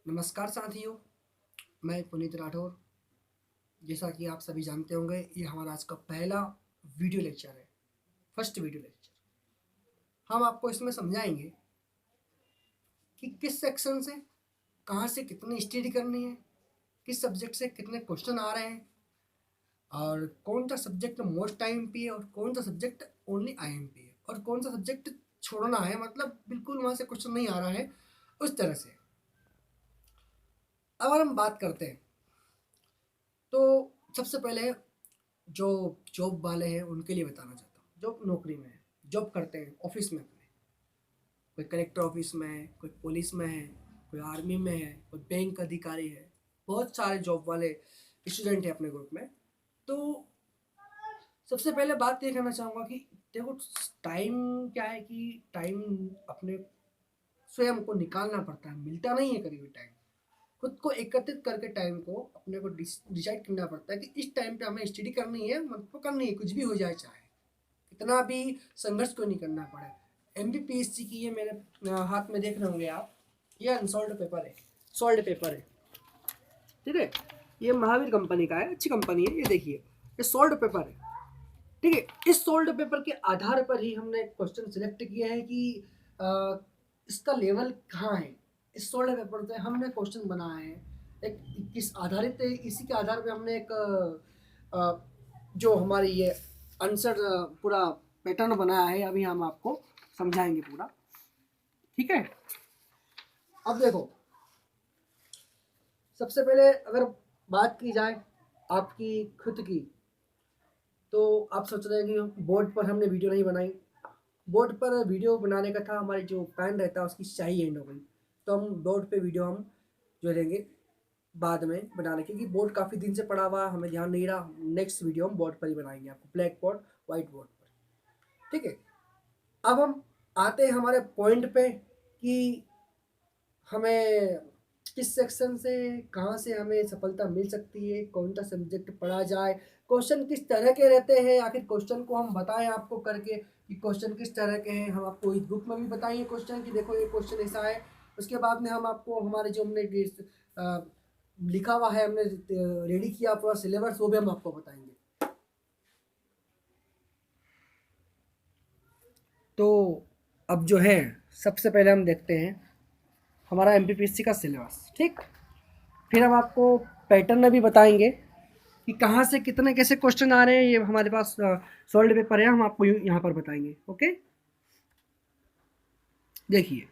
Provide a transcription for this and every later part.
नमस्कार साथियों, मैं पुनीत राठौर। जैसा कि आप सभी जानते होंगे, ये हमारा आज का पहला वीडियो लेक्चर है, फर्स्ट वीडियो लेक्चर। हम आपको इसमें समझाएंगे कि किस सेक्शन से कहाँ से कितनी स्टडी करनी है, किस सब्जेक्ट से कितने क्वेश्चन आ रहे हैं, और कौन सा सब्जेक्ट मोस्ट आईएमपी है और कौन सा सब्जेक्ट ओनली आईएमपी है, और कौन सा सब्जेक्ट छोड़ना है, मतलब बिल्कुल वहाँ से क्वेश्चन नहीं आ रहा है, उस तरह से। अगर हम बात करते हैं तो सबसे पहले जो जॉब वाले हैं उनके लिए बताना चाहता हूँ। जो नौकरी में है, जॉब करते हैं ऑफिस में अपने, कोई कलेक्टर ऑफिस में है, कोई पुलिस में है, कोई आर्मी में है, कोई बैंक अधिकारी है, बहुत सारे जॉब वाले स्टूडेंट हैं अपने ग्रुप में। तो सबसे पहले बात ये कहना चाहूँगा कि देखो, टाइम क्या है कि टाइम अपने स्वयं को निकालना पड़ता है, मिलता नहीं है कभी भी टाइम। खुद को एकत्रित करके टाइम को अपने को डिसाइड करना पड़ता है कि इस टाइम पे हमें स्टडी करनी है, मन को करनी है, कुछ भी हो जाए, चाहे कितना भी संघर्ष को नहीं करना पड़े। एमपीपीएससी की ये मेरे हाथ में देख रहे होंगे आप, ये अनसॉल्व पेपर है, सॉल्व पेपर है, ठीक है। ये महावीर कंपनी का है, अच्छी कंपनी है। ये देखिए, ये सॉल्व पेपर है, ठीक है। इस सोल्ड पेपर के आधार पर ही हमने क्वेश्चन सिलेक्ट किया है कि इसका लेवल कहाँ है। इस सोल्ड पेपर पे हमने क्वेश्चन बनाया है, एक किस आधारित है, इसी के आधार पे हमने एक जो हमारी ये आंसर पूरा पैटर्न बनाया है, अभी हम आपको समझाएंगे पूरा, ठीक है। अब देखो, सबसे पहले अगर बात की जाए आपकी खुद की, तो आप सोच रहे हैं कि बोर्ड पर हमने वीडियो नहीं बनाई। बोर्ड पर वीडियो बनाने का था, हमारी जो पैन रहता है उसकी स्याही एंड हो गई, तो हम बोर्ड पे वीडियो हम जो लेंगे बाद में बनाने, क्योंकि बोर्ड काफ़ी दिन से पड़ा हुआ, हमें ध्यान नहीं रहा। नेक्स्ट वीडियो हम बोर्ड पर ही बनाएंगे, आपको ब्लैक बोर्ड वाइट बोर्ड पर, ठीक है। अब हम आते हैं हमारे पॉइंट पे कि हमें किस सेक्शन से कहाँ से हमें सफलता मिल सकती है, कौन सा सब्जेक्ट पढ़ा जाए, क्वेश्चन किस तरह के रहते हैं, आखिर क्वेश्चन को हम बताएं आपको करके कि क्वेश्चन किस तरह के हैं। हम आपको इस बुक में भी बताएंगे क्वेश्चन कि देखो ये क्वेश्चन ऐसा है। उसके बाद में हम आपको हमारे जो हमने लिखा हुआ है, हमने रेडी किया पूरा सिलेबस, वो भी हम आपको बताएंगे। तो अब जो है, सबसे पहले हम देखते हैं हमारा एमपीपीएससी का सिलेबस, ठीक। फिर हम आपको पैटर्न भी बताएंगे कि कहाँ से कितने कैसे क्वेश्चन आ रहे हैं। ये हमारे पास सॉल्व पेपर है, हम आपको यहाँ पर बताएंगे, ओके। देखिए,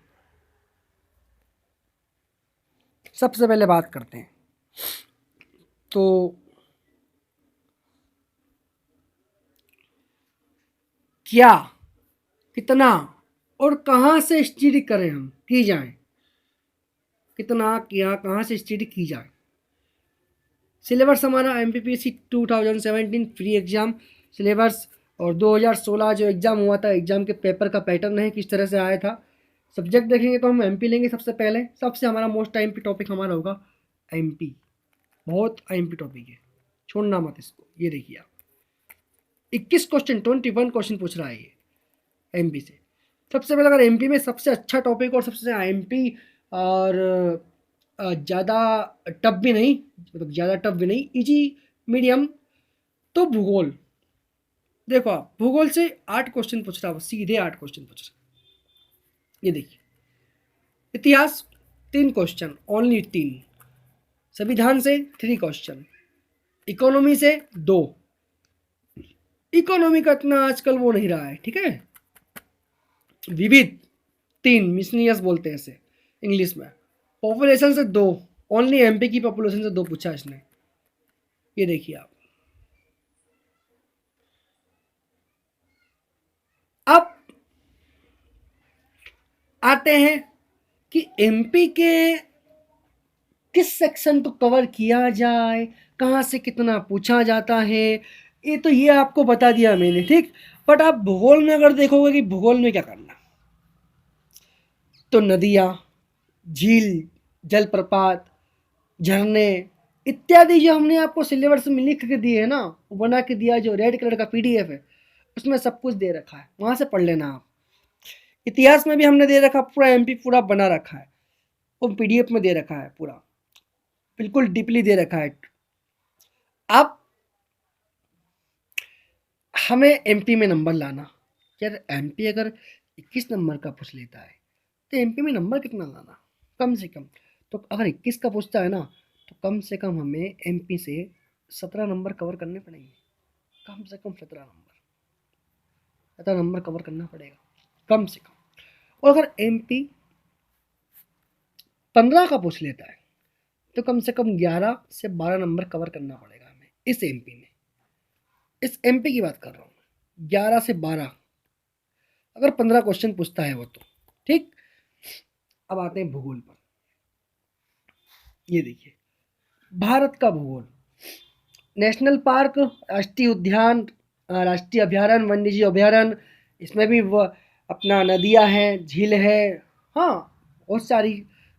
सबसे पहले बात करते हैं तो क्या, कितना और कहाँ से स्टडी करें, हम की जाए, कितना क्या कहाँ से स्टडी की जाए। सिलेबस हमारा एमपीपीएससी 2017 फ्री एग्ज़ाम सिलेबस, और 2016 जो एग्ज़ाम हुआ था, एग्ज़ाम के पेपर का पैटर्न है किस तरह से आया था। सब्जेक्ट देखेंगे तो हम एमपी लेंगे सबसे पहले। सबसे हमारा मोस्ट आईएमपी टॉपिक हमारा होगा एमपी, बहुत आईएमपी टॉपिक है, छोड़ना मत इसको। ये देखिए आप, 21 क्वेश्चन, 21 क्वेश्चन पूछ रहा है ये एमपी से। सबसे पहले अगर एमपी में सबसे अच्छा टॉपिक और सबसे आईएमपी और ज़्यादा टफ भी नहीं, मतलब ज़्यादा टफ भी नहीं, इजी मीडियम, तो भूगोल। देखो आप, भूगोल से 8 क्वेश्चन पूछ रहा है, सीधे 8 क्वेश्चन पूछ रहा है। ये देखिए, इतिहास 3 क्वेश्चन, ओनली 3। संविधान से 3 क्वेश्चन, इकोनॉमी से 2। इकोनॉमी का इतना आजकल वो नहीं रहा है, ठीक है। विविध 3, मिसनियस बोलते हैं इसे इंग्लिश में। पॉपुलेशन से 2, ओनली एमपी की पॉपुलेशन से 2 पूछा इसने। ये देखिए आप। अब आते हैं कि एमपी के किस सेक्शन को कवर किया जाए, कहाँ से कितना पूछा जाता है, ये आपको बता दिया मैंने, ठीक। बट आप भूगोल में अगर देखोगे कि भूगोल में क्या करना, तो नदियाँ, झील, जलप्रपात, झरने इत्यादि जो हमने आपको सिलेबस में लिख के दिए है ना, वो बना के दिया, जो रेड कलर का पीडीएफ है उसमें सब कुछ दे रखा है, वहाँ से पढ़ लेना आप। इतिहास में भी हमने दे रखा, पूरा एमपी पूरा बना रखा है। वो पीडीएफ में दे रखा है पूरा, बिल्कुल डीपली दे रखा है। अब हमें एमपी में नंबर लाना, यार एमपी अगर 21 नंबर का पूछ लेता है तो एमपी में नंबर कितना लाना, कम से कम। तो अगर 21 का पूछता है ना, तो कम से कम हमें एमपी से 17 नंबर कवर करने पड़ेंगे, कम से कम 17 नंबर कवर करना पड़ेगा कम से कम। और अगर एमपी 15 का पूछ लेता है तो कम से कम 11 से 12 नंबर कवर करना पड़ेगा हमें इस एमपी में। इस एमपी की बात कर रहा हूँ, 11 से 12, अगर 15 क्वेश्चन पूछता है वो तो ठीक। अब आते हैं भूगोल पर। ये देखिए, भारत का भूगोल, नेशनल पार्क, राष्ट्रीय उद्यान, राष्ट्रीय अभयारण्य, वन्यजीव अभयारण्य, इसमें भी वो अपना नदियाँ हैं, झील है, हाँ बहुत सारी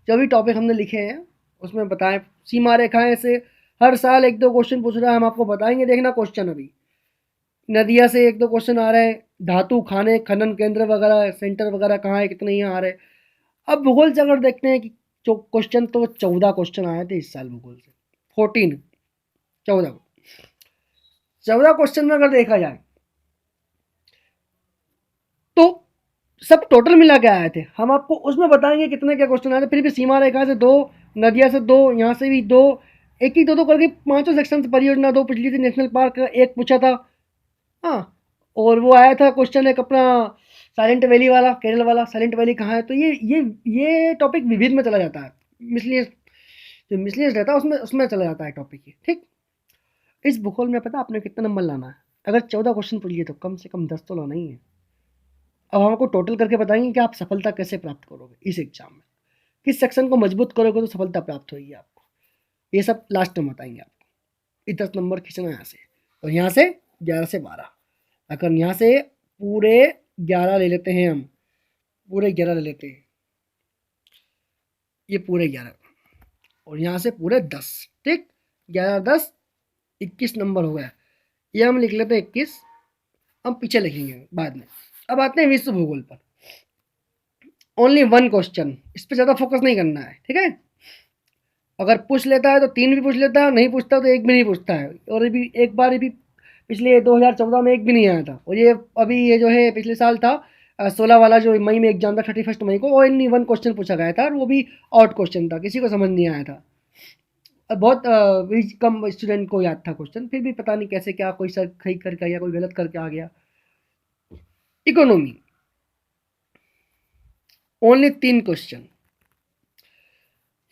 जो भी टॉपिक हमने लिखे हैं उसमें बताएं। सीमा रेखाएं से हर साल 1-2 क्वेश्चन पूछ रहा है, हम आपको बताएंगे, देखना क्वेश्चन। अभी नदिया से 1-2 क्वेश्चन आ रहे हैं, धातु खाने खनन केंद्र वगैरह सेंटर वगैरह कहाँ है, कितने यहाँ आ रहे हैं। अब भूगोल से अगर देखते हैं कि जो क्वेश्चन, तो 14 क्वेश्चन आए थे इस साल भूगोल से, 14 क्वेश्चन में अगर देखा जाए तो सब टोटल मिला के आए थे। हम आपको उसमें बताएंगे कितने क्या क्वेश्चन आए थे। फिर भी सीमा रेखा से 2, नदिया से 2, यहाँ से भी 2, एक ही 2-2 करके 5 सेक्शन से परियोजना 2 पिछली थी। नेशनल पार्क 1 पूछा था, हाँ। और वो आया था क्वेश्चन एक अपना साइलेंट वैली वाला, केरल वाला, साइलेंट वैली कहाँ है। तो ये टॉपिक विविध में चला जाता है, मिसलिनियस जो मिसलिनियस रहता है उसमें उसमें चला जाता है टॉपिक ये, ठीक। इस भूगोल में पता आपने कितना नंबर लाना है? अगर 14 क्वेश्चन पूछ लिए तो कम से कम 10 तो लाना ही है। अब हम आपको टोटल करके बताएंगे कि आप सफलता कैसे प्राप्त करोगे इस एग्जाम में, किस सेक्शन को मजबूत करोगे तो सफलता प्राप्त होगी आपको। ये सब लास्ट में बताएंगे आपको। ये 10 नंबर खींचना यहाँ से, और यहाँ से 11 से 12। अगर यहाँ से पूरे 11 ले लेते हैं, हम पूरे 11 ले लेते हैं, ये पूरे 11, और यहाँ से पूरे 10, ठीक। 11 10 21 नंबर हो गया। ये हम लिख लेते हैं 21, हम पीछे लिखेंगे बाद में। अब आते हैं विश्व भूगोल पर। ओनली 1 क्वेश्चन, इस पर ज़्यादा फोकस नहीं करना है, ठीक है। अगर पूछ लेता है तो 3 भी पूछ लेता है, नहीं पूछता तो 1 भी नहीं पूछता है। और ये भी एक बार भी पिछले 2014 में 1 भी नहीं आया था। और ये अभी ये जो है पिछले साल था 16 वाला, जो मई में एग्जाम था 31 मई को, ओनली 1 क्वेश्चन पूछा गया था, और वो भी ऑड क्वेश्चन था, किसी को समझ नहीं आया था। बहुत कम स्टूडेंट को याद था क्वेश्चन, फिर भी पता नहीं कैसे क्या कोई सही करके आ गया, कोई गलत करके आ गया। Economy, only 3 question.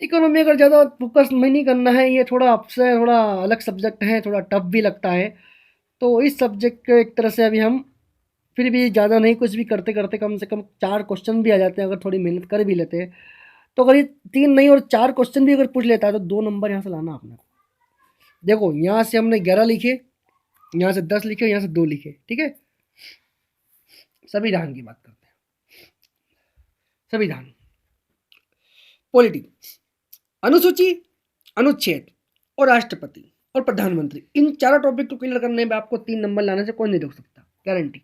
इकोनॉमी अगर ज़्यादा फोकस में नहीं करना है, ये थोड़ा आपसे थोड़ा अलग सब्जेक्ट है, थोड़ा टफ भी लगता है, तो इस सब्जेक्ट के एक तरह से अभी हम फिर भी ज़्यादा नहीं, कुछ भी करते करते कम से कम 4 क्वेश्चन भी आ जाते हैं, अगर थोड़ी मेहनत कर भी लेते हैं। तो अगर ये 3 नहीं और 4 क्वेश्चन भी अगर पूछ लेता है तो 2 नंबर यहाँ से लाना अपने को। देखो यहाँ से हमने 11 लिखे, यहाँ से 10 लिखे, यहाँ से 2 लिखे, ठीक है। संविधान की बात करते हैं। संविधान, पॉलिटी, अनुसूची, अनुच्छेद और राष्ट्रपति और प्रधानमंत्री, इन चारों टॉपिक को क्लियर करने में आपको 3 नंबर लाने से कोई नहीं रोक सकता, गारंटी।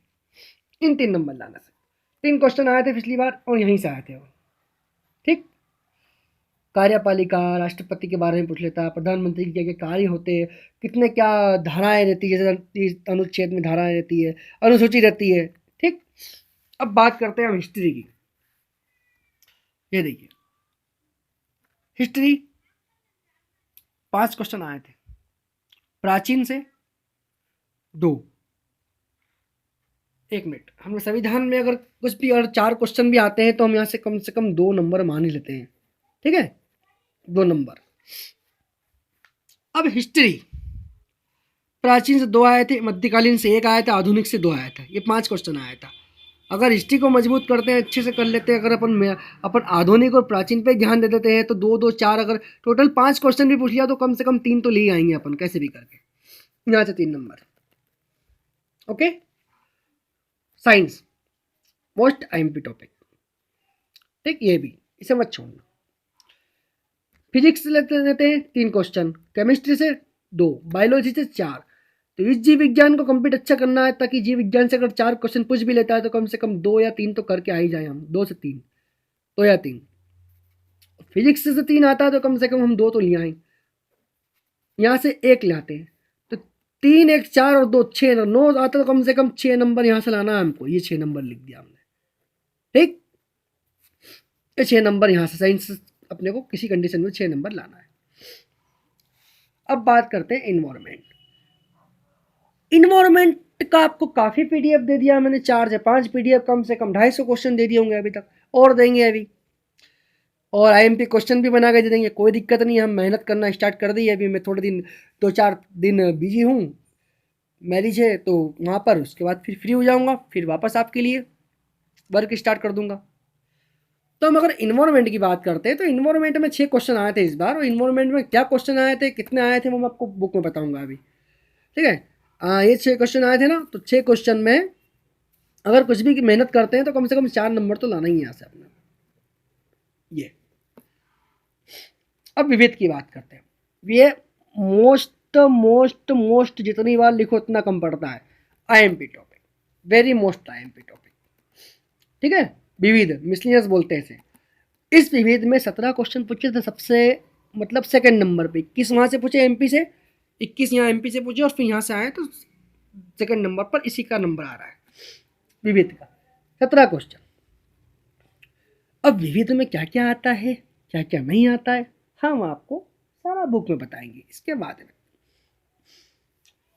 इन 3 नंबर लाने से 3 क्वेश्चन आए थे पिछली बार और यहीं से आए थे, ठीक। कार्यपालिका, राष्ट्रपति के बारे में पूछ लेता है, प्रधानमंत्री के क्या क्या कार्य होते हैं, कितने क्या धाराएं रहती है, जैसे अनुच्छेद में धाराएं रहती है, अनुसूची रहती है, ठीक। अब बात करते हैं हम हिस्ट्री की। ये देखिए, हिस्ट्री 5 क्वेश्चन आए थे, प्राचीन से 2। 1 मिनट, हमें संविधान में अगर कुछ भी और 4 क्वेश्चन भी आते हैं तो हम यहाँ से कम 2 नंबर मान ही लेते हैं, ठीक है, 2 नंबर। अब हिस्ट्री, प्राचीन से 2 आए थे, मध्यकालीन से 1 आया था, आधुनिक से 2 आया था, ये 5 क्वेश्चन आया था। अगर हिस्ट्री को मजबूत करते हैं, अच्छे से कर लेते हैं, अगर अपन आधुनिक और प्राचीन पे ध्यान दे देते हैं तो 2-2 4, अगर टोटल 5 क्वेश्चन भी पूछ लिया तो कम से कम 3 तो ले आएंगे अपन कैसे भी करके, यहाँ से 3 number, okay. Science, most IMP topic, ठीक, ये भी इसे मत छोड़ना। फिजिक्स से लेते हैं 3 क्वेश्चन, केमिस्ट्री से 2, बायोलॉजी से 4। तो इस जीव विज्ञान को कंप्लीट अच्छा करना है, ताकि जीव विज्ञान से अगर 4 क्वेश्चन पूछ भी लेता है तो कम से कम 2 या 3 तो करके आ ही जाए हम, 2 से 3, 2 या 3। फिजिक्स से 3 आता है तो कम से कम हम 2 तो ले आए, यहाँ से 1 लाते हैं तो 3 1 4 और 2 6, 9 आता तो कम से कम 6 नंबर यहाँ से लाना है हमको। ये 6 नंबर लिख दिया हमने, ठीक। ये 6 नंबर यहाँ से साइंस अपने को किसी कंडीशन में 6 नंबर लाना है। अब बात करते हैं इन्वायरमेंट। इन्वायरमेंट का आपको काफ़ी पीडीएफ दे दिया मैंने, 4 से 5 पीडीएफ, कम से कम 250 क्वेश्चन दे दिए होंगे अभी तक, और देंगे अभी, और आईएमपी क्वेश्चन भी बना के दे देंगे, कोई दिक्कत नहीं है। हम मेहनत करना स्टार्ट कर दी है अभी। मैं थोड़े दिन 2-4 दिन बिजी हूँ, मैरिज है तो वहाँ पर, उसके बाद फिर फ्री हो जाऊँगा, फिर वापस आपके लिए वर्क स्टार्ट कर दूँगा। तो हम अगर इन्वायरमेंट की बात करते हैं तो इन्वायरमेंट में 6 क्वेश्चन आए थे इस बार, और इन्वायरमेंट में क्या क्वेश्चन आए थे, कितने आए थे, वो मैं आपको बुक में बताऊँगा अभी, ठीक है। ये 6 क्वेश्चन आए थे ना, तो 6 क्वेश्चन में अगर कुछ भी मेहनत करते हैं तो कम से कम 4 नंबर तो लाना ही है यहाँ से अपना। ये अब विविध की बात करते हैं। ये मोस्ट जितनी बार लिखो उतना कम पड़ता है, IMP topic, very most IMP topic, ठीक है। विविध मिसलिनियस बोलते हैं इसे। इस विविध में 17 क्वेश्चन पूछे थे सबसे, मतलब सेकंड नंबर पे। 21 वहाँ से पूछे एमपी से, 21 यहाँ एमपी से पूछे, और फिर यहाँ से आए तो सेकंड नंबर पर इसी का नंबर आ रहा है विविध का, 17 क्वेश्चन। अब विविध में क्या क्या आता है, क्या क्या नहीं आता है, हम आपको सारा बुक में बताएंगे इसके बाद में।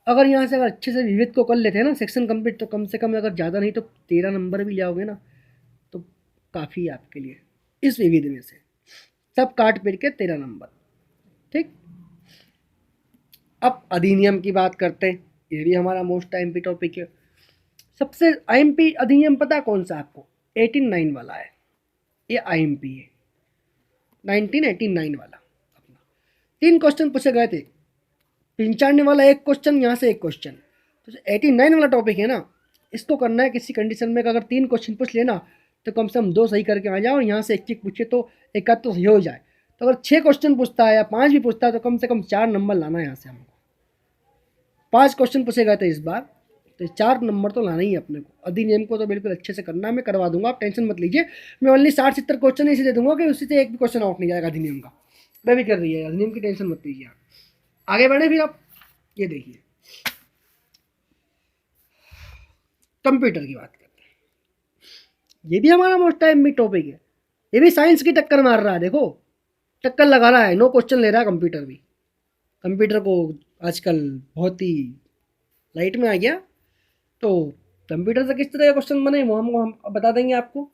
अगर यहाँ से अगर अच्छे से विविध को कर लेते हैं ना सेक्शन कंप्लीट, तो कम से कम अगर ज़्यादा नहीं तो 13 नंबर भी लाओगे ना तो काफ़ी है आपके लिए। इस विविध में से सब काट पीट के 13 नंबर, ठीक। अब अधिनियम की बात करते हैं, ये भी हमारा मोस्ट आईएमपी टॉपिक है। सबसे आईएमपी अधिनियम पता कौन सा आपको, 89 वाला है, ये आईएमपी है 1989 वाला अपना। 3 क्वेश्चन पूछे गए थे, 95 वाला 1 क्वेश्चन, यहाँ से 1 क्वेश्चन। तो 89 वाला टॉपिक है ना, इसको करना है किसी कंडीशन में अगर 3 क्वेश्चन पूछ लेना तो कम से कम 2 सही करके आ जाओ, और यहाँ से 1 पूछे तो एक आध तो सही हो जाए। तो अगर 6 क्वेश्चन पूछता है या 5 भी पूछता है तो कम से कम 4 नंबर लाना है यहाँ से हमको। 5 क्वेश्चन पूछे गए थे इस बार, तो 4 नंबर तो लाना ही है अपने को। अधिनियम को तो बिल्कुल अच्छे से करना है, मैं करवा दूंगा, आप टेंशन मत लीजिए। मैं ओनली 60-70 क्वेश्चन इसे दे दूंगा कि उसी से एक भी क्वेश्चन आउट नहीं जाएगा अधिनियम का। मैं भी कर रही है अधिनियम की, टेंशन मत लीजिए आप। आगे बढ़े फिर आप ये देखिए, कंप्यूटर की बात करते हैं। ये भी हमारा मोस्ट टाइम टॉपिक है, ये भी साइंस की टक्कर मार रहा है, देखो टक्कर लगा रहा है, 9 क्वेश्चन ले रहा है कंप्यूटर भी। कंप्यूटर को आजकल बहुत ही लाइट में आ गया, तो कंप्यूटर से किस तरह के क्वेश्चन बने वो हम बता देंगे आपको।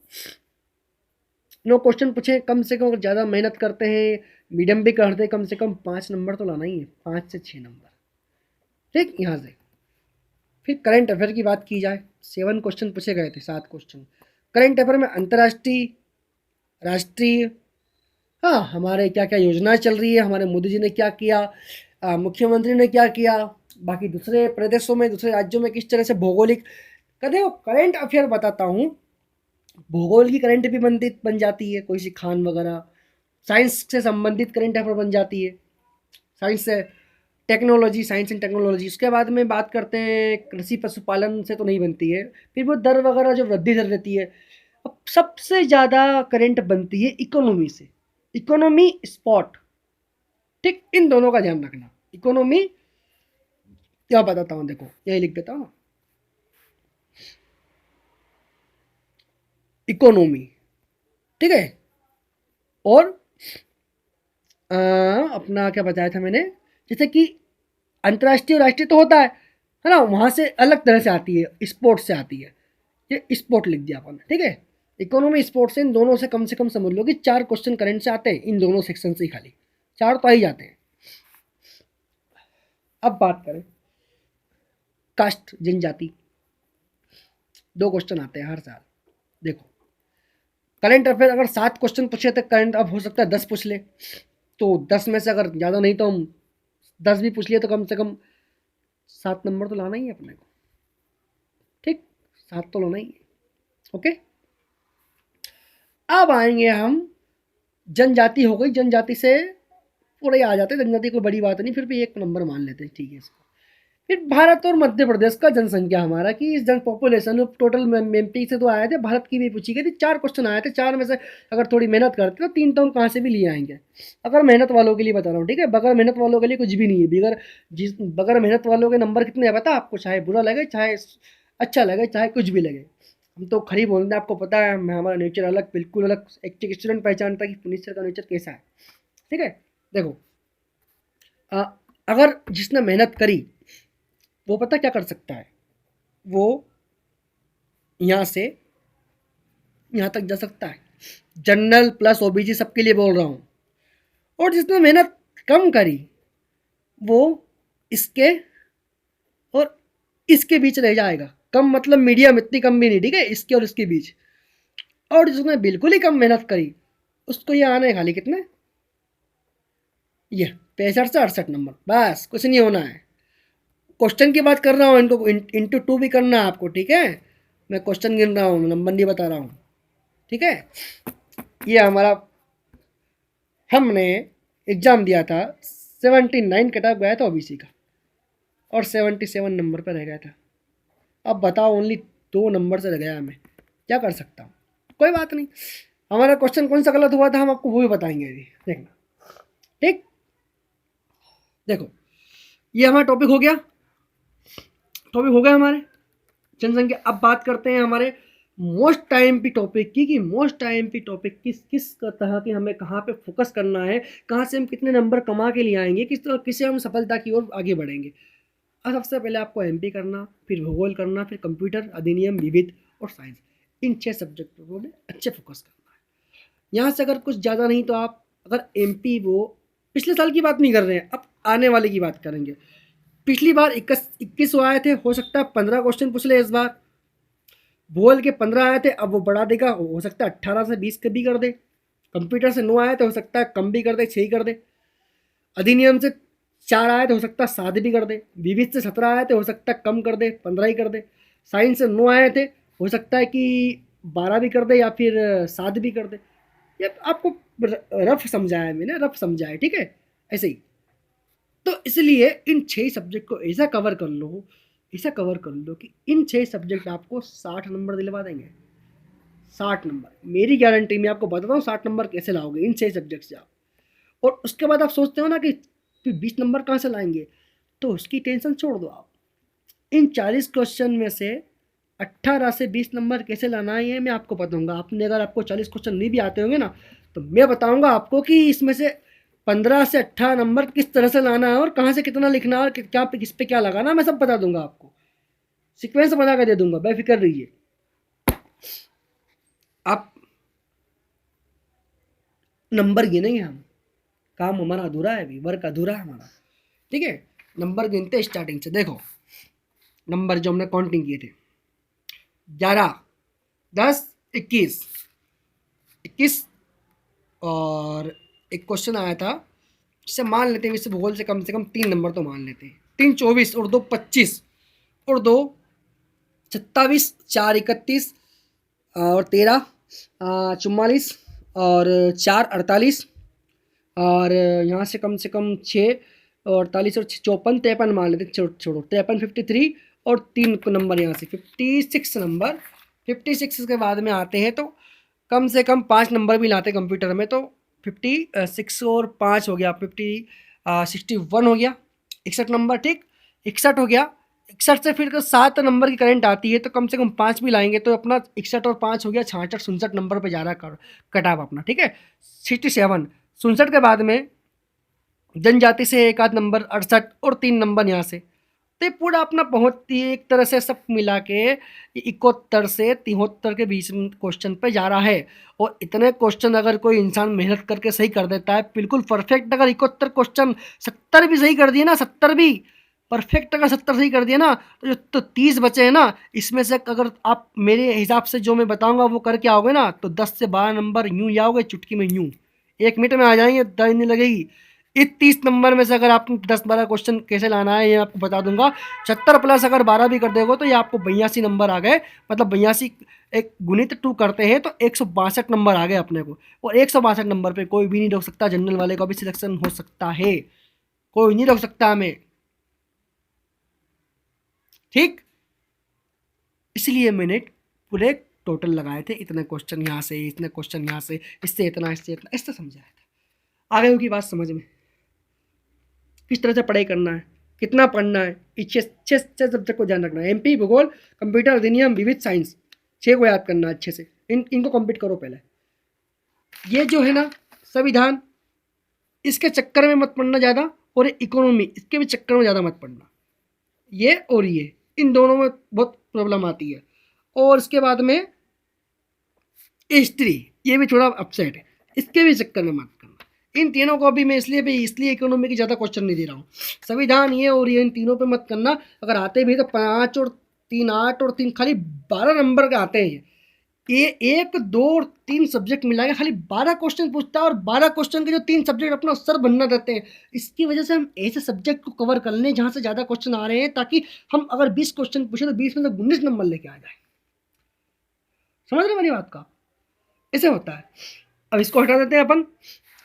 9 क्वेश्चन पूछे, कम से कम अगर ज़्यादा मेहनत करते हैं, मीडियम भी करते हैं, कम से कम 5 नंबर तो लाना ही है, 5 से 6 नंबर, ठीक। यहाँ से फिर करंट अफेयर की बात की जाए, 7 क्वेश्चन पूछे गए थे, 7 क्वेश्चन करंट अफेयर में, अंतर्राष्ट्रीय, राष्ट्रीय, हाँ हमारे क्या क्या योजनाएं चल रही है, हमारे मोदी जी ने क्या किया, मुख्यमंत्री ने क्या किया, बाकी दूसरे प्रदेशों में, दूसरे राज्यों में किस तरह से भौगोलिक, कदे वो करंट अफेयर बताता हूँ। भूगोल की करंट भी बन जाती है, कोई सी खान वगैरह, साइंस से संबंधित करंट अफेयर बन जाती है, साइंस से टेक्नोलॉजी, साइंस एंड टेक्नोलॉजी। उसके बाद में बात करते हैं कृषि पशुपालन से तो नहीं बनती है, फिर वो दर वगैरह जो वृद्धि दर रहती है। अब सबसे ज़्यादा करंट बनती है इकोनॉमी से, इकोनॉमी स्पॉट, ठीक। इन दोनों का ध्यान रखना। इकोनॉमी क्या बताता हूँ, देखो यही लिख देता हूँ ना, इकोनॉमी, ठीक है। और अपना क्या बताया था मैंने, जैसे कि अंतर्राष्ट्रीय और राष्ट्रीय तो होता है ना, वहाँ से अलग तरह से आती है, स्पोर्ट्स से आती है, ये स्पोर्ट लिख दिया अपन, ठीक है। इकोनॉमी स्पोर्ट्स से इन दोनों से कम समझ लो कि 4 क्वेश्चन करंट से आते हैं, इन दोनों सेक्शन से ही, खाली 4 तो आ ही जाते हैं। अब बात करें कास्ट, जनजाति, 2 क्वेश्चन आते हैं हर साल। देखो करंट अफेयर अगर 7 क्वेश्चन पूछे तो करंट, अब हो सकता है 10 पूछ ले, तो 10 में से अगर ज़्यादा नहीं तो हम 10 भी पूछ लिए तो कम से कम 7 नंबर तो लाना ही है अपने को, ठीक। 7 तो लाना ही है, ओके। अब आएंगे हम, जनजाति हो गई, जनजाति से पूरे आ जाते हैं, जनजाति कोई बड़ी बात नहीं, फिर भी 1 नंबर मान लेते हैं, ठीक है इसको। फिर भारत और मध्य प्रदेश का जनसंख्या हमारा कि इस जन पॉपुलेशन टोटल एमपी से तो आए थे, भारत की भी पूछी गई थी। 4 क्वेश्चन आए थे, 4 में से अगर थोड़ी मेहनत करते तो 3 तो हम कहाँ से भी लिए आएंगे। अगर मेहनत वालों के लिए बता रहा हूँ, ठीक है, बगैर मेहनत वालों के लिए कुछ भी नहीं है। बगैर मेहनत वालों के नंबर कितने हैं पता आपको, चाहे बुरा लगे, चाहे अच्छा लगे, चाहे कुछ भी लगे। हम तो खरी बोलते हैं, आपको पता है हमारा नेचर अलग, बिल्कुल अलग। एक स्टूडेंट पहचानता है कि पुनीत सर का नेचर कैसा है, ठीक है। देखो, अगर जिसने मेहनत करी वो पता क्या कर सकता है, वो यहाँ से यहाँ तक जा सकता है। जनरल प्लस ओबीसी सबके लिए बोल रहा हूँ। और जिसने मेहनत कम करी वो इसके और इसके बीच रह जाएगा। कम मतलब मीडियम, इतनी कम भी नहीं, ठीक है, इसके और इसके बीच। और जिसने बिल्कुल ही कम मेहनत करी उसको ये आने खाली कितने, ये 65 से 68 नंबर, बस कुछ नहीं होना है। क्वेश्चन की बात कर रहा हूँ, इनको इंटू 2 भी करना है आपको, ठीक है। मैं क्वेश्चन गिन रहा हूँ, नंबर नहीं बता रहा हूँ, ठीक है। ये हमारा, हमने एग्ज़ाम दिया था, 79 कट ऑफ गया था ओबीसी का और 77 नंबर पर रह गया था। अब बताओ, ओनली 2 नंबर से रह गया, मैं क्या कर सकता हूँ। कोई बात नहीं, हमारा क्वेश्चन कौन सा गलत हुआ था हम आपको वो भी बताएंगे अभी, देखना, ठीक। देखो, ये हमारा टॉपिक हो गया, हमारे जनसंख्या। अब बात करते हैं हमारे मोस्ट टाइम पी टॉपिक की, कि मोस्ट टाइम पी टॉपिक किस तरह की हमें कहाँ पे फोकस करना है, कहाँ से हम कितने नंबर कमा के लिए आएंगे, किस तरह किसे हम सफलता की ओर आगे बढ़ेंगे। अब सबसे पहले आपको एमपी करना, फिर भूगोल करना, फिर कंप्यूटर, अधिनियम, विविध और साइंस। इन 6 सब्जेक्टों को अच्छे फोकस करना है। यहाँ से अगर कुछ ज़्यादा नहीं तो आप, अगर एमपी वो पिछले साल की बात नहीं कर रहे हैं, अब आने वाले की बात करेंगे। पिछली बार 21 आए थे, हो सकता है 15 क्वेश्चन पूछ ले इस बार। भूगोल के 15 आए थे, अब वो बढ़ा देगा, हो सकता है 18 से 20 भी कर दे। कंप्यूटर से 9 आए थे, हो सकता है कम भी कर दे, 6 ही कर दे। अधिनियम से 4 आए थे, हो सकता है 7 भी कर दे। विविध से 17 आए थे, हो सकता है कम कर दे, 15 ही कर दे। साइंस से 9 आए थे, हो सकता है कि 12 भी कर दे या फिर 7 भी कर दे। ये आपको रफ समझाया मैंने, रफ समझाया, ठीक है, ऐसे ही। तो इसलिए इन 6 सब्जेक्ट को ऐसा कवर कर लो, कि इन 6 सब्जेक्ट आपको 60 नंबर दिलवा देंगे। 60 नंबर मेरी गारंटी, मैं आपको बताता हूँ 60 नंबर कैसे लाओगे इन 6 सब्जेक्ट से आप। और उसके बाद आप सोचते हो ना कि फिर 20 नंबर कहाँ से लाएंगे, तो उसकी टेंशन छोड़ दो आप। इन 40 क्वेश्चन में से 18 से 20 नंबर कैसे लाना है ये मैं आपको बताऊंगा। आपने अगर आपको 40 क्वेश्चन नहीं भी आते होंगे ना, तो मैं बताऊंगा आपको कि इसमें से 15 से 18 नंबर किस तरह से लाना है और कहाँ से कितना लिखना है और क्या पे किस पे क्या लगाना, मैं सब बता दूंगा आपको, सीक्वेंस बना कर दे दूंगा, बेफिक्र रहिए आप। नंबर गिनेंगे हम, काम हमारा अधूरा है, अभी वर्क अधूरा है हमारा, ठीक है। नंबर गिनते स्टार्टिंग से। देखो, नंबर जो हमने काउंटिंग किए थे, 11, 10, 21, 21 और एक क्वेश्चन आया था जिससे मान लेते हैं, इससे भूगोल से कम 3 नंबर तो मान लेते हैं। 3 24 और 2 25 और 2 27, 4 31 और 13 44 और 4 48 और यहाँ से कम 6 और 48 और 54 53 मान लेते, छोड़ो 53 53 और 3 नंबर यहाँ से 56 नंबर। 56 के बाद में आते हैं तो कम से कम 5 नंबर भी लाते कंप्यूटर में, तो 56 और 5 हो गया 61 हो गया, 61 नंबर, ठीक। 61 हो गया। 61 से फिर 7 नंबर की करंट आती है, तो कम से कम 5 भी लाएंगे तो अपना 61 और 5 हो गया 66 67 नंबर पे जा रहा है कटाव अपना, ठीक है। 67 67 के बाद में जनजाति से एक आध नंबर 68 और 3 नंबर यहाँ से, तो ये पूरा अपना पहुँचती है एक तरह से सब मिला के 71 से 73 के बीच में क्वेश्चन पे जा रहा है। और इतने क्वेश्चन अगर कोई इंसान मेहनत करके सही कर देता है बिल्कुल परफेक्ट, अगर 71 क्वेश्चन 70 भी सही कर दिए ना, 70 भी परफेक्ट अगर 70 सही कर दिया ना, तो जो तो 30 बचे हैं ना, इसमें से अगर आप मेरे हिसाब से जो मैं बताऊंगा वो करके आओगे ना, तो 10 से 12 नंबर यूँ ही आओगे, चुटकी में यूँ 1 मिनट में आ जाएंगे, दर्द नहीं लगेगी। इस 30 नंबर में से अगर आपको 10-12 क्वेश्चन कैसे लाना है ये आपको बता दूंगा। 70 प्लस अगर 12 भी कर दोगे तो ये आपको 82 नंबर आ गए, मतलब 82 एक गुणित 2 करते हैं तो 162 नंबर आ गए अपने को। और 162 नंबर पे कोई भी नहीं रोक सकता, जनरल वाले का भी सिलेक्शन हो सकता है, कोई नहीं रोक सकता हमें। ठीक, इसलिए मैंने पूरे टोटल लगाए थे, इतने क्वेश्चन यहाँ से, इतने क्वेश्चन यहाँ से, इससे इतना, इससे इतना, इससे समझाया था। आ गई होगी बात समझ में, किस तरह से पढ़ाई करना है, कितना पढ़ना है। इस छः सब्जेक्ट को ध्यान रखना है, एमपी, भूगोल, कंप्यूटर, अधिनियम, विविध, साइंस, 6 को याद करना है अच्छे से। इनको कंप्लीट करो पहले। ये जो है ना संविधान, इसके चक्कर में मत पढ़ना ज़्यादा, और इकोनॉमी इसके भी चक्कर में ज़्यादा मत पढ़ना। ये और ये इन दोनों में बहुत प्रॉब्लम आती है। और इसके बाद में हिस्ट्री, ये भी थोड़ा अपसेट है, इसके भी चक्कर में मत करना। इन तीनों को भी मैं इसलिए इकोनॉमी की ज़्यादा क्वेश्चन नहीं दे रहा हूँ। संविधान ये और ये, इन तीनों पे मत करना। अगर आते भी तो 5 और 3 8 और 3 खाली 12 नंबर के आते हैं। ये 1 2 और 3 सब्जेक्ट मिला के खाली 12 क्वेश्चन पूछता है, और 12 क्वेश्चन के जो 3 सब्जेक्ट अपना सर बनना देते हैं। इसकी वजह से हम ऐसे सब्जेक्ट को कवर कर लें जहाँ से ज़्यादा क्वेश्चन आ रहे हैं, ताकि हम अगर 20 क्वेश्चन पूछे तो 20 में से 19 नंबर लेके आ जाए। समझ रहे मेरी बात का? ऐसे होता है। अब इसको हटा देते हैं अपन,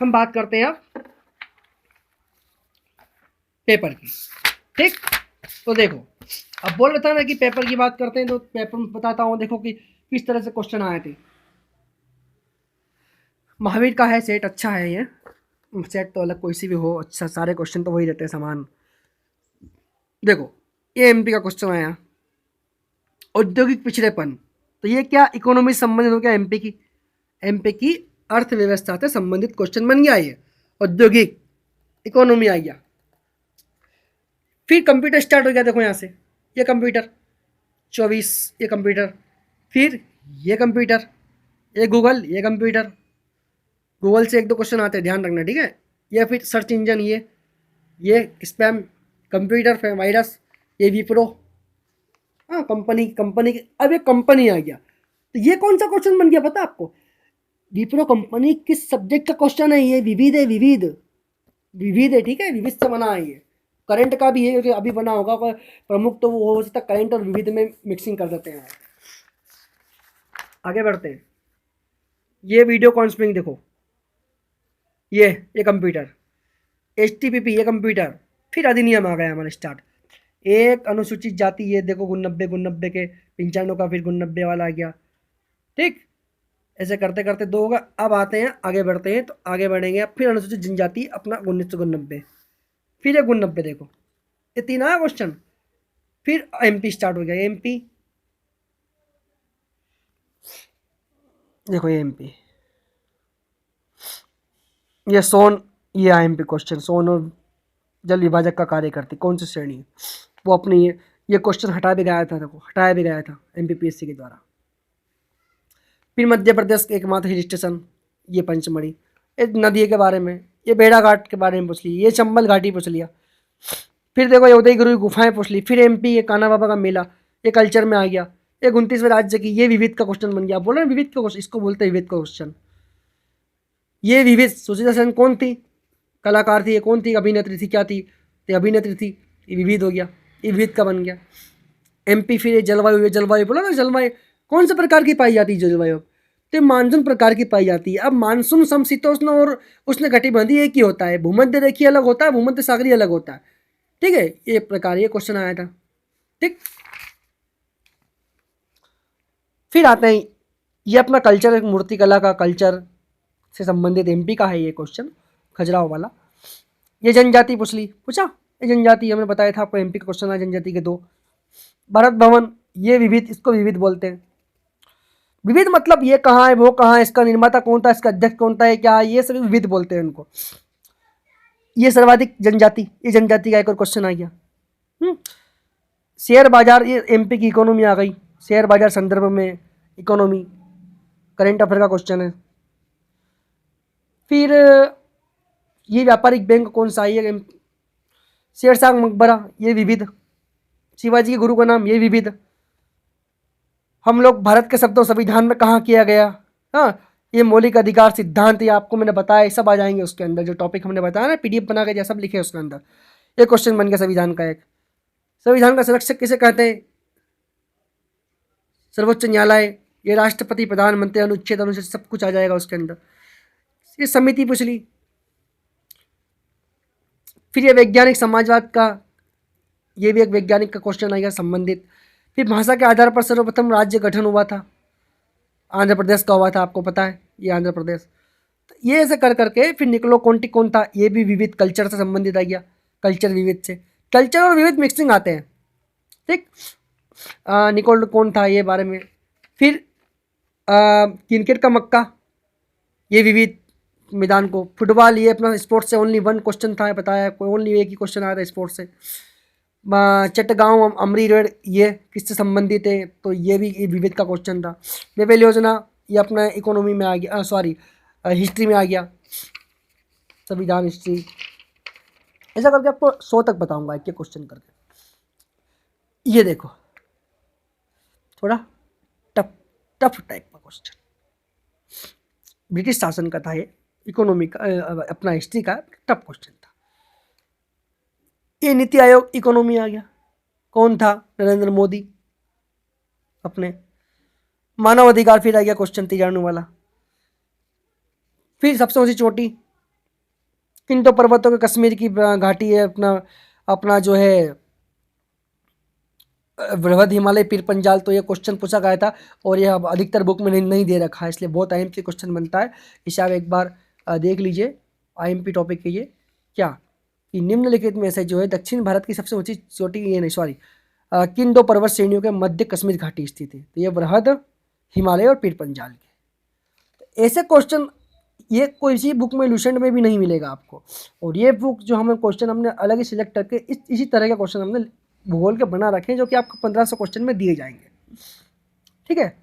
हम बात करते हैं अब पेपर की। ठीक, तो देखो, अब बोल रहा था ना कि पेपर की बात करते हैं, तो पेपर में बताता हूँ। देखो कि किस तरह से क्वेश्चन आए थे। महावीर का है सेट, अच्छा है ये सेट, तो अलग कोई सी भी हो, अच्छा सारे क्वेश्चन तो वही रहते हैं समान। देखो ये एमपी का क्वेश्चन आया, औद्योगिक पिछड़ेपन, तो ये क्या इकोनॉमी से संबंधित हो गया? एमपी की अर्थव्यवस्था से संबंधित क्वेश्चन बन गया ये, औद्योगिक इकोनॉमी आ गया। फिर कंप्यूटर स्टार्ट हो गया, देखो यहाँ से ये कंप्यूटर 24, ये कंप्यूटर, फिर ये कंप्यूटर, ये गूगल, ये कंप्यूटर, गूगल से 1 2 क्वेश्चन आते हैं, ध्यान रखना, ठीक है। ये फिर सर्च इंजन, ये स्पैम, कंप्यूटर वायरस, ये विप्रो, हाँ कंपनी अब ये कंपनी आ गया। तो ये कौन सा क्वेश्चन बन गया पता आपको? विप्रो कंपनी किस सब्जेक्ट का क्वेश्चन है? ये विविध है, विविध है, ठीक है, विविध से बना है ये। करंट का भी है, क्योंकि अभी बना होगा प्रमुख, तो वो हो सकता है करंट और विविध में मिक्सिंग कर देते हैं। आगे बढ़ते हैं। ये वीडियो कॉन्फ्रेंसिंग देखो, ये कंप्यूटर, HTTP, ये कंप्यूटर, फिर अधिनियम आ गया हमारा स्टार्ट। एक अनुसूचित जाति, ये देखो 90 के 95 का, फिर 90 वाला आ गया। ठीक, ऐसे करते करते 2 होगा। अब आते हैं, आगे बढ़ते हैं, तो आगे बढ़ेंगे फिर अनुसूचित जनजाति अपना 1990, फिर 90, देखो ये 3 आया क्वेश्चन। फिर एमपी स्टार्ट हो गया, एमपी देखो, ये एमपी, ये सोन, ये एमपी क्वेश्चन, सोन और जल विभाजक का कार्य करती कौन सी श्रेणी है? वो अपनी ये क्वेश्चन हटाया भी गया था एमपीपीएससी के द्वारा। फिर मध्य प्रदेश के एकमात्र हिल स्टेशन, ये पंचमढ़ी, एक नदी के बारे में, ये बेड़ा घाट के बारे में पूछ ली, ये चंबल घाटी पूछ लिया। फिर देखो ये उदयगिरी की गुफाएं पूछ ली। फिर एमपी, ये कान्हा बाबा का मेला, ये कल्चर में आ गया। ये 29वें राज्य की, ये विविध का क्वेश्चन बन गया। बोल रहे विविध का क्वेश्चन, इसको बोलते हैं विविध का क्वेश्चन। ये विविध, सुचित्रा सेन कौन थी? कलाकार थी। ये कौन थी? अभिनेत्री थी। क्या थी? ये अभिनेत्री थी। ये विविध हो गया, ये विविध का बन गया। एमपी, फिर ये जलवायु बोला ना, जलवायु कौन से प्रकार की पाई जाती है? जलवायु तो मानसून प्रकार की पाई जाती है। अब मानसून समशीतोष्ण और उष्ण कटिबंधीय एक ही होता है, भूमध्य रेखीय अलग होता है, भूमध्य सागरीय अलग होता है, ठीक है। ये प्रकार, ये क्वेश्चन आया था, ठीक। फिर आते हैं, ये अपना कल्चर, मूर्तिकला का कल्चर से संबंधित एमपी का है ये क्वेश्चन, खजुराहो वाला। ये जनजाति पूछा, ये जनजाति हमने बताया था आपको, एमपी का क्वेश्चन है जनजाति के 2। भारत भवन, ये विविध, इसको विविध बोलते हैं। विविध मतलब ये कहाँ है, वो कहाँ है, इसका निर्माता कौन था, इसका अध्यक्ष कौन था, क्या है, ये सभी विविध बोलते हैं उनको। ये सर्वाधिक जनजाति, ये जनजाति का एक और क्वेश्चन आ गया। शेयर बाजार, ये एमपी की इकोनॉमी आ गई। शेयर बाजार संदर्भ में इकोनॉमी, करंट अफेयर का क्वेश्चन है। फिर ये व्यापारिक बैंक कौन सा है? शेरशाह मकबरा, ये विविध। शिवाजी के गुरु का नाम, ये विविध। हम लोग भारत के शब्दों संविधान में कहाँ किया गया? हाँ, ये मौलिक अधिकार सिद्धांत, ये आपको मैंने बताया, सब आ जाएंगे उसके अंदर। जो टॉपिक हमने बताया ना, पीडीएफ बना के सब लिखे उसके अंदर। ये क्वेश्चन बन गया संविधान का एक। संविधान का संरक्षक किसे कहते हैं? सर्वोच्च न्यायालय। ये राष्ट्रपति, प्रधानमंत्री, अनुच्छेद सब कुछ आ जाएगा उसके अंदर। ये समिति पूछ ली। फिर ये वैज्ञानिक समाजवाद का ये भी एक वैज्ञानिक का क्वेश्चन आएगा संबंधित। फिर भाषा के आधार पर सर्वप्रथम राज्य गठन हुआ था, आंध्र प्रदेश का हुआ था, आपको पता है ये आंध्र प्रदेश। तो ये ऐसे कर करके फिर निकोलो कोंटी कौन था, ये भी विविध कल्चर से संबंधित आ गया, कल्चर विविध से, कल्चर और विविध मिक्सिंग आते हैं, ठीक। निकोलो कौन था ये बारे में। फिर क्रिकेट का मक्का, ये विविध मैदान को। फुटबॉल, ये अपना स्पोर्ट्स से ओनली वन क्वेश्चन था बताया, कोई ओनली एक ही क्वेश्चन आया था स्पोर्ट्स से। चट्टगांव अमरी रोड, ये किससे संबंधित है, तो ये भी विविध का क्वेश्चन था। वेबेल योजना, ये अपना इकोनॉमी में आ गया, सॉरी हिस्ट्री में आ गया, संविधान हिस्ट्री। ऐसा करके आपको 100 तक बताऊंगा एक एक क्वेश्चन करके। ये देखो थोड़ा टफ टफ टाइप का क्वेश्चन, ब्रिटिश शासन का था ये, इकोनॉमी का अपना हिस्ट्री का टफ क्वेश्चन था। ये नीति आयोग इकोनॉमी आ गया, कौन था, नरेंद्र मोदी अपने। मानव अधिकार फिर आ गया क्वेश्चन 93 वाला। फिर सबसे ऊंची चोटी किन दो पर्वतों के, कश्मीर की घाटी है, अपना अपना जो है बृहद हिमालय, पीर पंजाल। तो ये क्वेश्चन पूछा गया था और ये अब अधिकतर बुक में नहीं दे रखा है, इसलिए बहुत आईएमपी क्वेश्चन बनता है। इसे आप एक बार देख लीजिए, आईएमपी टॉपिक के ये क्या कि निम्नलिखित में से जो है दक्षिण भारत की सबसे ऊंची चोटी, ये नहीं सॉरी, किन दो पर्वत श्रेणियों के मध्य कश्मीर घाटी स्थित है, तो ये बृहद हिमालय और पीर पंजाल के। ऐसे क्वेश्चन ये कोई सी बुक में लूसेंट में भी नहीं मिलेगा आपको। और ये बुक जो हमें क्वेश्चन हमने अलग ही सिलेक्ट करके इसी तरह के क्वेश्चन हमने भूगोल के बना रखे हैं, जो कि आपको 1500 क्वेश्चन में दिए जाएंगे, ठीक है।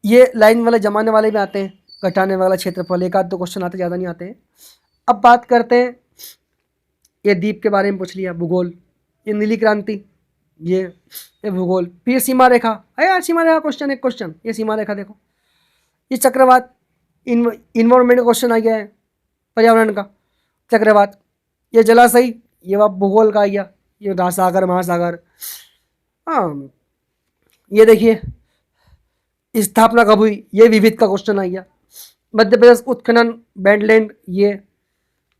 ये लाइन वाले जमाने वाले भी आते हैं, घटाने वाला क्षेत्रफल, एक आध दो क्वेश्चन आते, ज़्यादा नहीं आते हैं। अब बात करते हैं, ये द्वीप के बारे में पूछ लिया, भूगोल। ये नीली क्रांति, ये भूगोल। फिर सीमा रेखा, यार सीमा रेखा क्वेश्चन, एक क्वेश्चन, ये सीमा रेखा देखो। ये चक्रवात, इन्वायरमेंट का क्वेश्चन आ गया है, पर्यावरण का चक्रवात। ये जलाशय, ये आप भूगोल का आ गया, ये सागर महासागर। हाँ, ये देखिए स्थापना कब हुई, ये विविध का क्वेश्चन आ गया। मध्य प्रदेश उत्खनन बैंडलैंड, ये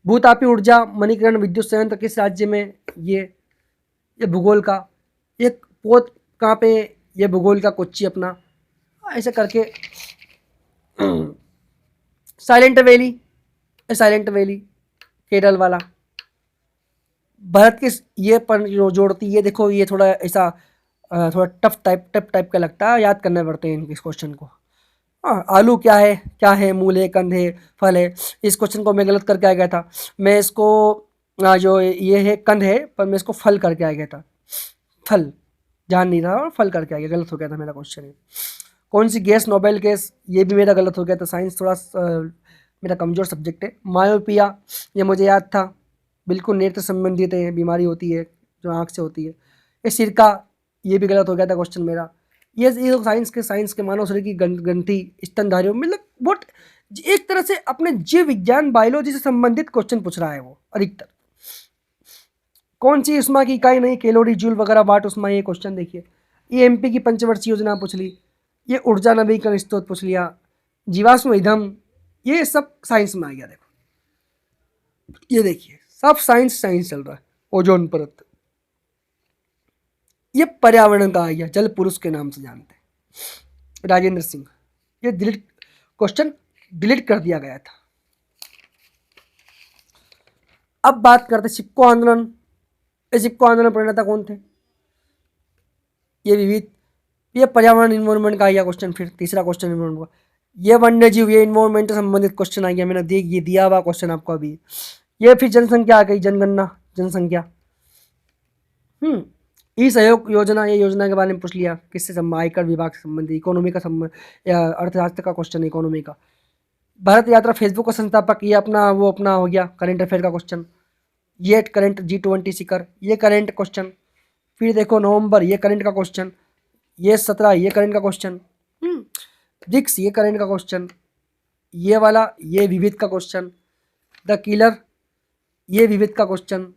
भूतापी ऊर्जा मणिकरण विद्युत संयंत्र किस राज्य में, ये भूगोल का। एक पोत कहाँ पे, ये भूगोल का कोच्चि अपना। ऐसे करके साइलेंट वैली केरल वाला। भारत के ये पर जोड़ती, ये देखो, ये थोड़ा ऐसा थोड़ा टफ टाइप का लगता है, याद करने पड़ते हैं इस क्वेश्चन को। हाँ, आलू क्या है, मूल है, कंद है, फल है। इस क्वेश्चन को मैं गलत करके आ गया था, मैं इसको जो ये है कंद है, पर मैं इसको फल करके आ गया था, फल जान नहीं रहा और फल करके आ गया, गलत हो गया था मेरा क्वेश्चन है। कौन सी गैस नोबेल गैस, ये भी मेरा गलत हो गया था, साइंस थोड़ा मेरा कमज़ोर सब्जेक्ट है। मायोपिया, ये मुझे याद था, बिल्कुल नेत्र संबंधित है, बीमारी होती है जो आँख से होती है। ये सिरका, ये भी गलत हो गया था क्वेश्चन मेरा। ये तो साइंस के मानव शरीर की ग्रंथि स्तनधारियों, मतलब बहुत एक तरह से अपने जीव विज्ञान बायोलॉजी से संबंधित क्वेश्चन पूछ रहा है वो अधिकतर। कौन सी उष्मा की इकाई नहीं, कैलोरी, जूल वगैरह, वाट उष्मा, ये क्वेश्चन देखिए। ये एमपी की पंचवर्षीय योजना पूछ ली, ये ऊर्जा नवीकरण स्रोत पूछ लिया, जीवाश्म ईंधन, ये सब साइंस में आ गया। देखो ये देखिए, सब साइंस चल रहा है। ओजोन परत, ये पर्यावरण का आ गया, जल पुरुष के नाम से जानते हैं, राजेंद्र सिंह। ये क्वेश्चन डिलीट कर दिया गया था। अब बात करते चिपको आंदोलन। चिपको आंदोलन प्रणेता कौन थे, ये विविध। ये पर्यावरण इन्वायरमेंट का आ गया क्वेश्चन। फिर तीसरा क्वेश्चन इन्वायरमेंट का, ये वन्य जीव, ये इन्वायरमेंट से संबंधित क्वेश्चन आ गया, मैंने ये दिया हुआ क्वेश्चन आपको अभी। ये फिर जनसंख्या आ गई, जनगणना, जनसंख्या। ई सहयोग योजना, ये योजना के बारे में पूछ लिया, किससे संबंध, आयकर विभाग से संबंधित, इकोनॉमी का संबंध, अर्थशास्त्र का क्वेश्चन, इकोनॉमी का। भारत यात्रा, फेसबुक का संस्थापक, ये अपना वो अपना हो गया करंट अफेयर का क्वेश्चन। ये करंट G20 शिखर, ये करंट क्वेश्चन। फिर देखो नवंबर, ये करंट का क्वेश्चन। ये 17, ये करंट का क्वेश्चन। ब्रिक्स, ये करंट का क्वेश्चन। ये वाला, ये विविध का क्वेश्चन। द किलर, ये विविध का क्वेश्चन।